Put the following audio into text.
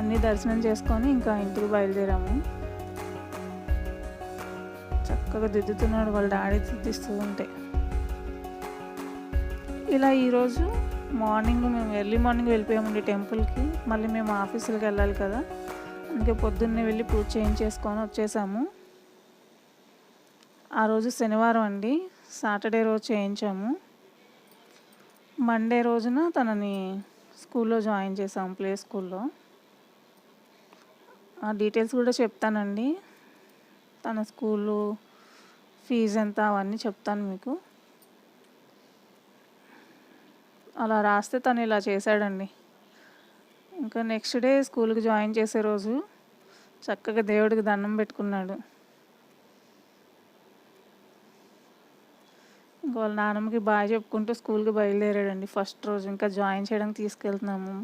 అన్నీ దర్శనం చేసుకొని ఇంకా ఇంటికి బయలుదేరాము. చక్కగా దిద్దుతున్నాడు వాళ్ళ డాడీ దిద్దిస్తూ ఉంటే. ఇలా ఈరోజు మేము ఎర్లీ మార్నింగ్ వెళ్ళిపోయామండి టెంపుల్కి. మళ్ళీ మేము ఆఫీసులకు వెళ్ళాలి కదా, అందుకే పొద్దున్నే వెళ్ళి పూజ చేయించేసుకొని వచ్చేసాము. ఆ రోజు శనివారం అండి, సాటర్డే రోజు చేయించాము. మండే రోజున తనని స్కూల్లో జాయిన్ చేసాము, ప్లే స్కూల్లో. ఆ డీటెయిల్స్ కూడా చెప్తానండి, తన స్కూలు ఫీజు ఎంత అవన్నీ చెప్తాను మీకు. అలా రాస్తే తను ఇలా చేశాడండి. ఇంకా నెక్స్ట్ డే స్కూల్కి జాయిన్ చేసే రోజు చక్కగా దేవుడికి దండం పెట్టుకున్నాడు. ఇంకా వాళ్ళ నాన్నమ్మకి బాగా చెప్పుకుంటూ స్కూల్కి బయలుదేరాడండి. ఫస్ట్ రోజు ఇంకా జాయిన్ చేయడానికి తీసుకెళ్తున్నాము.